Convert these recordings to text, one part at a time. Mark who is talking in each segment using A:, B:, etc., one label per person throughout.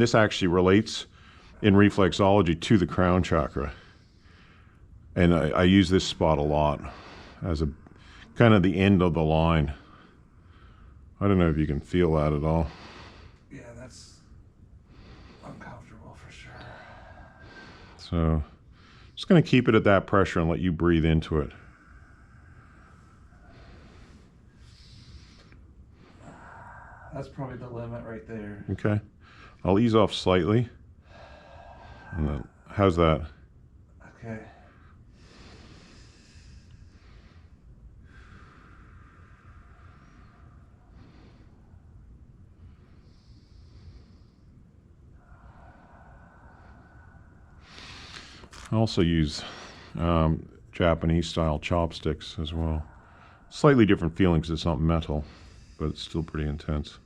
A: This actually relates in reflexology to the crown chakra. And I use this spot a lot as a kind of the end of the line. I don't know if you can feel that at all.
B: Yeah, that's uncomfortable for sure.
A: So just going to keep it at that pressure and let you breathe into it.
B: That's probably the limit right there.
A: Okay. I'll ease off slightly. And then, how's that?
B: Okay.
A: I also use Japanese style chopsticks as well. Slightly different feelings. It's not metal, but it's still pretty intense.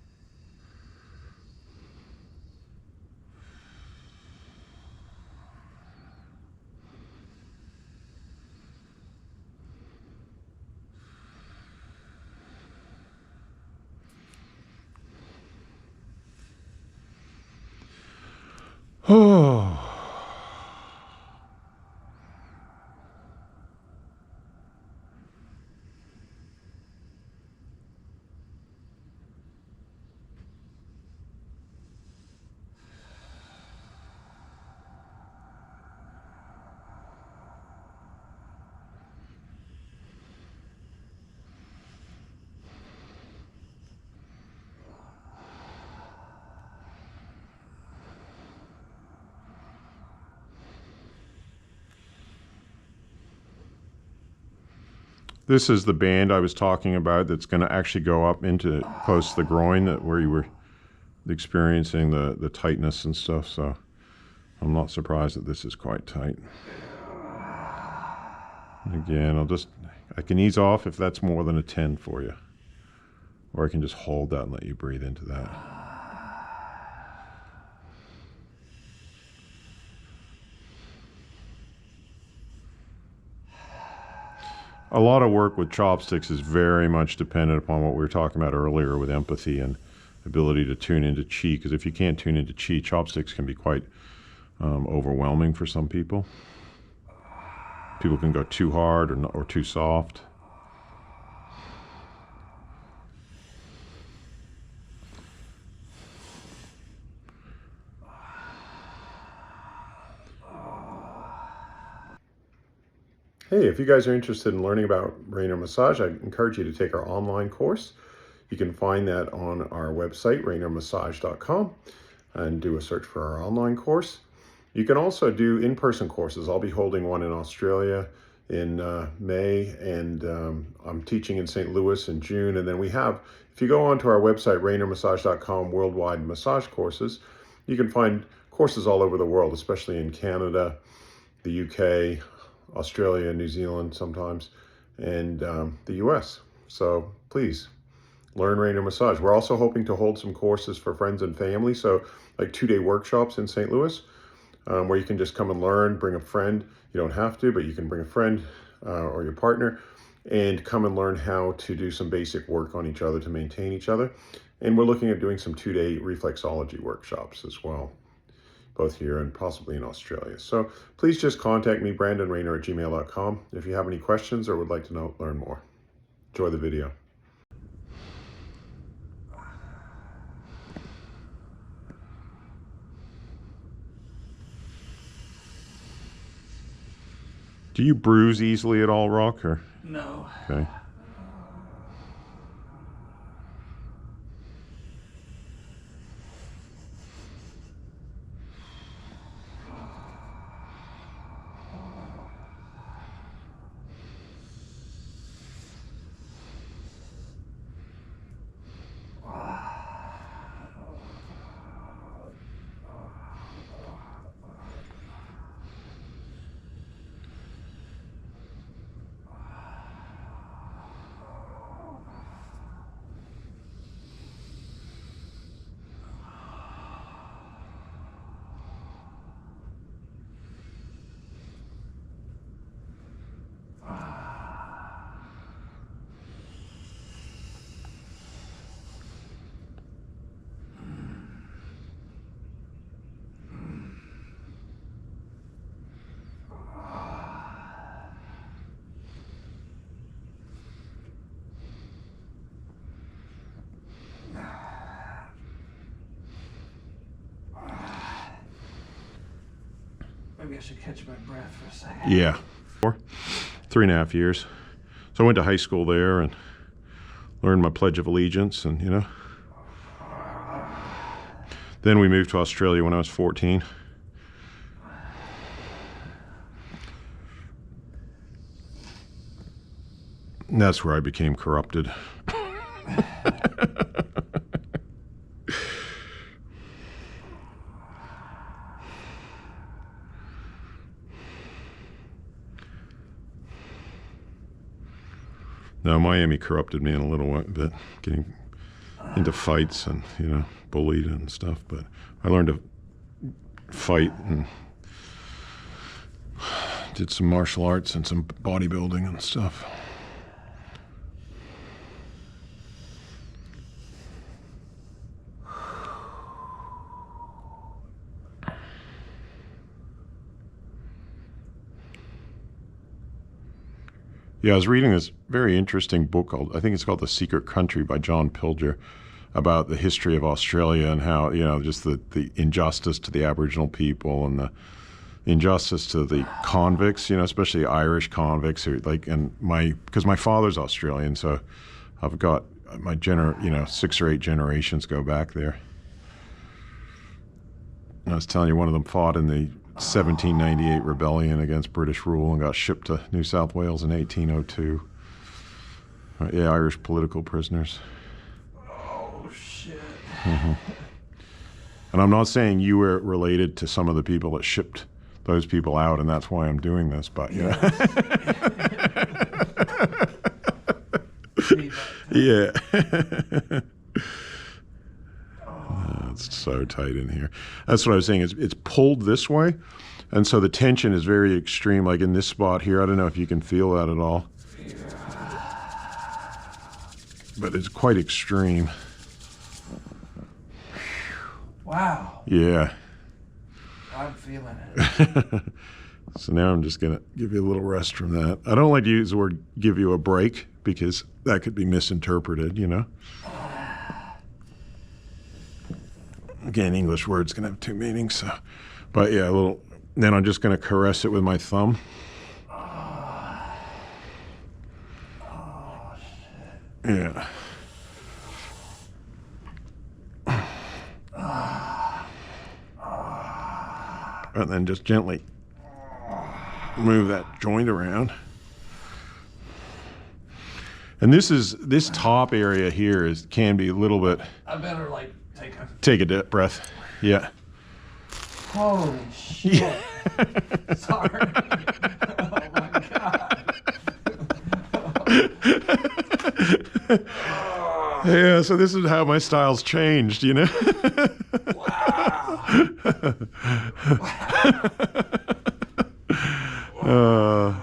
A: Oh. This is the band I was talking about that's going to actually go up into close to the groin, where you were experiencing the tightness and stuff. So I'm not surprised that this is quite tight. Again, I can ease off if that's more than a 10 for you. Or I can just hold that and let you breathe into that. A lot of work with chopsticks is very much dependent upon what we were talking about earlier with empathy and ability to tune into chi. Because if you can't tune into chi, chopsticks can be quite overwhelming for some people. People can go too hard or too soft. Hey, if you guys are interested in learning about Raynor massage, I encourage you to take our online course. You can find that on our website, raynormassage.com, and do a search for our online course. You can also do in-person courses. I'll be holding one in Australia in May, and I'm teaching in St. Louis in June. And then we have, if you go onto our website, raynormassage.com, worldwide massage courses, you can find courses all over the world, especially in Canada, the UK, Australia, New Zealand sometimes, and the US. So please learn Raynor massage. We're also hoping to hold some courses for friends and family. So like 2-day workshops in St. Louis, where you can just come and learn, bring a friend. You don't have to, but you can bring a friend or your partner and come and learn how to do some basic work on each other to maintain each other. And we're looking at doing some 2-day reflexology workshops as well, both here and possibly in Australia. So please just contact me, brandonraynor@gmail.com, if you have any questions or would like to learn more. Enjoy the video. Do you bruise easily at all, Rock? Or?
B: No.
A: Okay.
B: Maybe I should catch my breath for a second.
A: Yeah. 3.5 years. So I went to high school there and learned my Pledge of Allegiance, and, you know. Then we moved to Australia when I was 14. And that's where I became corrupted. Now, Miami corrupted me in a little bit, getting into fights and, you know, bullied and stuff. But I learned to fight and did some martial arts and some bodybuilding and stuff. Yeah, I was reading this very interesting book called, I think it's called The Secret Country by John Pilger, about the history of Australia and how, you know, just the injustice to the Aboriginal people and the injustice to the convicts, you know, especially Irish convicts, who, like, and because my father's Australian, so I've got my 6 or 8 generations go back there. And I was telling you, one of them fought in the 1798 rebellion against British rule and got shipped to New South Wales in 1802. Yeah, Irish political prisoners.
B: Oh, shit.
A: Mm-hmm. And I'm not saying you were related to some of the people that shipped those people out, and that's why I'm doing this, but, you know. Yeah. It's so tight in here. That's what I was saying. It's pulled this way, and so the tension is very extreme. Like in this spot here, I don't know if you can feel that at all, but it's quite extreme.
B: Wow.
A: Yeah.
B: I'm feeling it.
A: So now I'm just gonna give you a little rest from that. I don't like to use the word "give you a break" because that could be misinterpreted, you know. Again, English words can have 2 meanings, so. But yeah, a little. Then I'm just going to caress it with my thumb.
B: Oh, shit.
A: Yeah. And then just gently move that joint around. And this top area here can be a little bit.
B: I better like
A: take a deep breath. Yeah.
B: Holy shit. Yeah. Sorry. Oh my God.
A: Yeah, so this is how my style's changed, you know?
B: Wow. Wow.